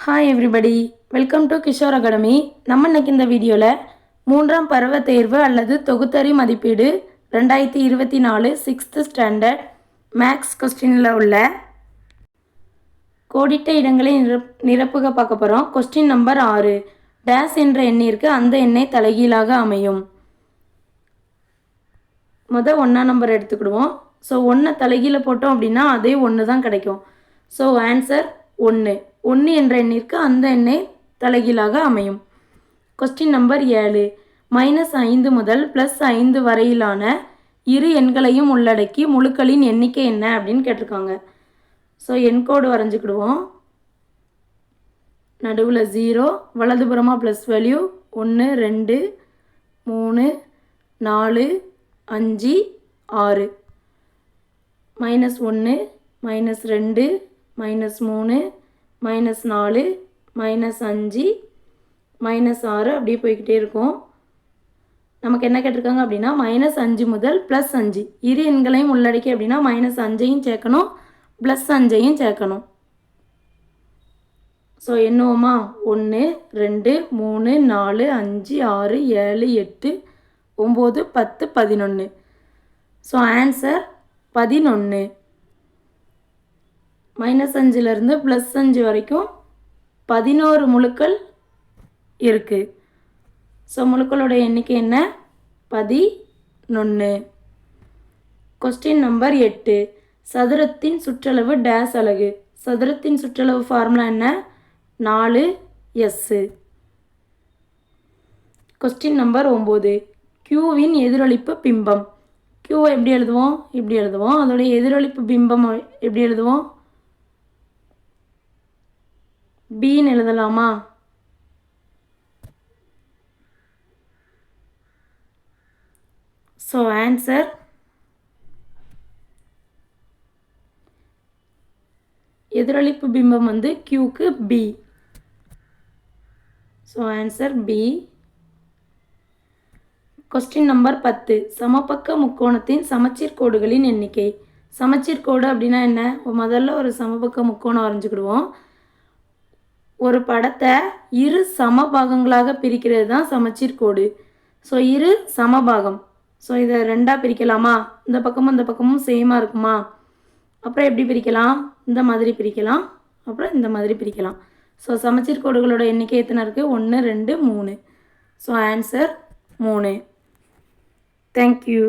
Hi everybody, welcome to Kishore academy. நம்ம இன்னைக்கு இந்த வீடியோவில் 3ஆம் பருவ தேர்வு அல்லது தொகுத்தறி மதிப்பீடு 2024 6th ஸ்டாண்டர்ட் மேக்ஸ் கொஸ்டினில் உள்ள கோடிட்ட இடங்களை நிரப்புக பார்க்க போகிறோம். Question number 6. டேஸ் என்ற எண்ணிற்கு அந்த எண்ணை தலைகீழாக அமையும். முதல் 1ஆம் நம்பர் எடுத்துக்கிடுவோம். ஸோ 1 தலைகீழ போட்டோம் அப்படின்னா அதே 1 தான் கிடைக்கும். So answer 1. 1 என்ற எண்ணிற்கு அந்த எண்ணை தலைகீழாக அமையும். Question number 7. -5 முதல் +5 வரையிலான இரு எண்களையும் உள்ளடக்கி முழுக்களின் எண்ணிக்கை என்ன அப்படின்னு கேட்டிருக்காங்க. ஸோ எண்கோடு வரைஞ்சிக்கிடுவோம். நடுவில் 0, வலதுபுறமாக ப்ளஸ் வேல்யூ 1 2 3 4 5 6. -1 -2 -3 -4 -5 -6 அப்படியே போய்கிட்டே இருக்கும். நமக்கு என்ன கேட்டிருக்காங்க அப்படின்னா -5 முதல் +5 இரு எண்களையும் உள்ளடக்கி அப்படின்னா -5ஐயும் சேர்க்கணும், +5ஐயும் சேர்க்கணும். ஸோ எண்ணுவோமா? 1 2 3 4 5 6 7 8 9 10 11. So answer 11. -5லேருந்து +5 வரைக்கும் 11 முழுக்கள் இருக்குது. ஸோ முழுக்களோட எண்ணிக்கை என்ன? 11. Question number 8. சதுரத்தின் சுற்றளவு டேஸ் அலகு. சதுரத்தின் சுற்றளவு ஃபார்முலா என்ன? 4s. Question number 9. க்யூவின் எதிரொலிப்பு பிம்பம். க்யூவை எப்படி எழுதுவோம்? இப்படி எழுதுவோம். அதோடைய எதிரொலிப்பு பிம்பம் எப்படி எழுதுவோம்? பின்னு எழுதலாமா? ஸோ ஆன்சர் எதிரொலிப்பு பிம்பம் வந்து க்யூக்கு B. So answer B. Question number 10. சமபக்க முக்கோணத்தின் சமச்சீர் கோடுகளின் எண்ணிக்கை. சமச்சீர் கோடு அப்படின்னா என்ன? முதல்ல ஒரு சமபக்க முக்கோணம் வரைஞ்சிக்கிடுவோம். ஒரு படத்தை இரு சமபாகங்களாக பிரிக்கிறது தான் சமச்சீர் கோடு. ஸோ இரு சமபாகம். ஸோ இதை 2ஆக பிரிக்கலாமா? இந்த பக்கமும் சேமாக இருக்குமா? அப்புறம் எப்படி பிரிக்கலாம்? இந்த மாதிரி பிரிக்கலாம், அப்புறம் இந்த மாதிரி பிரிக்கலாம். ஸோ சமச்சீர் கோடுகளோட எண்ணிக்கை எத்தனை இருக்குது? 1 2 3. So answer 3. தேங்க்யூ.